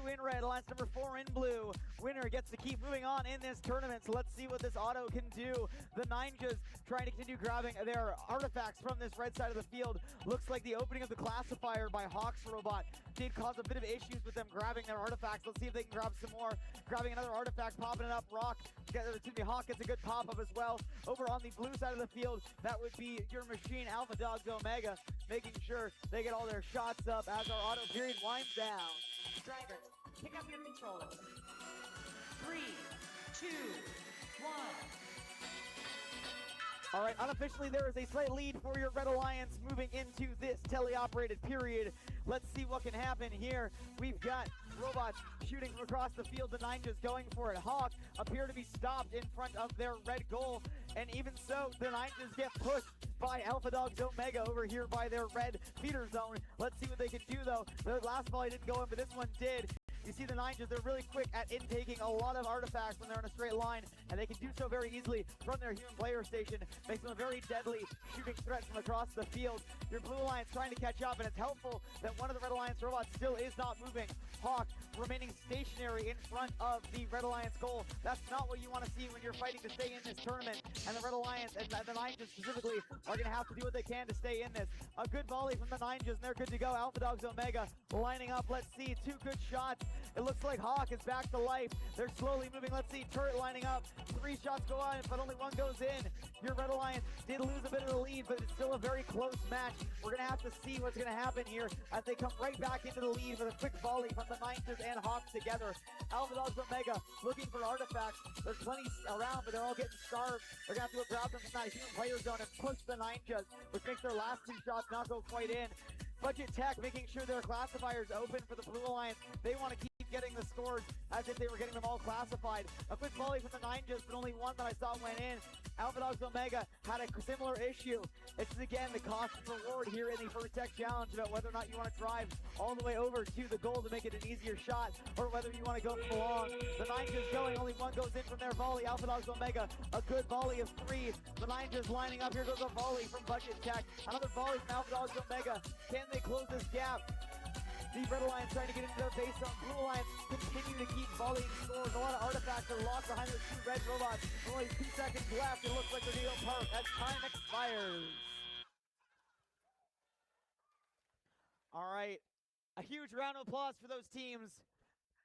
2 in red, alliance number 4 in blue. Winner gets to keep moving on in this tournament, so let's see what this auto can do. The Ninjas trying to continue grabbing their artifacts from this red side of the field. Looks like the opening of the classifier by Hawk's robot did cause a bit of issues with them grabbing their artifacts. Let's see if they can grab some more. Grabbing another artifact, popping it up. Hawk gets a good pop-up as well. Over on the blue side of the field, that would be your machine, Alpha Dogs Omega, making sure they get all their shots up as our auto period winds down. Driver, pick up your controller. 3, 2, 1. All right, unofficially there is a slight lead for your Red Alliance moving into this teleoperated period. Let's see what can happen here. We've got robots shooting from across the field. The Ninjas going for it. Hawk appear to be stopped in front of their red goal. And even so, the Ninjas get pushed by Alpha Dogs Omega over here by their red feeder zone. Let's see what they can do though. The last volley didn't go in, but this one did. You see the Ninjas, they're really quick at intaking a lot of artifacts when they're in a straight line, and they can do so very easily from their human player station. Makes them a very deadly shooting threat from across the field. Your Blue Alliance trying to catch up, and it's helpful that one of the Red Alliance robots still is not moving. Hawk remaining stationary in front of the Red Alliance goal. That's not what you want to see when you're fighting to stay in this tournament, and the Red Alliance and the Ninjas specifically are going to have to do what they can to stay in this. A good volley from the Ninjas, and they're good to go. Alpha Dogs Omega lining up. Let's see, 2 good shots. It looks like Hawk is back to life. They're slowly moving. Let's see, turret lining up. 3 shots go on, but only 1 goes in. Your Red Alliance did lose a bit of the lead, but it's still a very close match. We're going to have to see what's going to happen here as they come right back into the lead with a quick volley from the Ninjas and Hawk together. Alpha Dogs Omega looking for artifacts. There's plenty around, but they're all getting starved. They're going to have to grab them from that human player zone and push the Ninjas, which makes their last 2 shots not go quite in. Budget Tech making sure their classifiers open for the Blue Alliance. They want to keep getting the scores as if they were getting them all classified. A quick volley from the Ninjas, but only 1 that I saw went in. Alpha Dogs Omega had a similar issue. It's again the cost and reward here in the First Tech Challenge about whether or not you want to drive all the way over to the goal to make it an easier shot, or whether you want to go from long. The Ninjas going, only 1 goes in from their volley. Alpha Dogs Omega, a good volley of 3. The Ninjas lining up. Here goes a volley from Budget Tech. Another volley from Alpha Dogs Omega. Can they close this gap? The Red Alliance trying to get into their base zone. Blue Alliance continue to keep volleying scores. A lot of artifacts are locked behind those 2 red robots. Only 2 seconds left. It looks like they're going to go park as time expires. All right. A huge round of applause for those teams.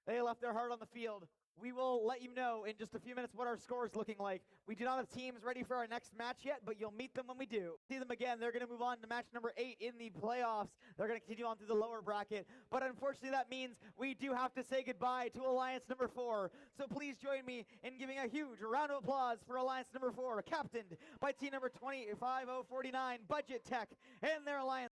They left their heart on the field. We will let you know in just a few minutes what our score is looking like. We do not have teams ready for our next match yet, but you'll meet them when we do. See them again. They're going to move on to match number 8 in the playoffs. They're going to continue on through the lower bracket. But unfortunately, that means we do have to say goodbye to Alliance number 4. So please join me in giving a huge round of applause for Alliance number 4, captained by team number 25049, Budget Tech, and their Alliance.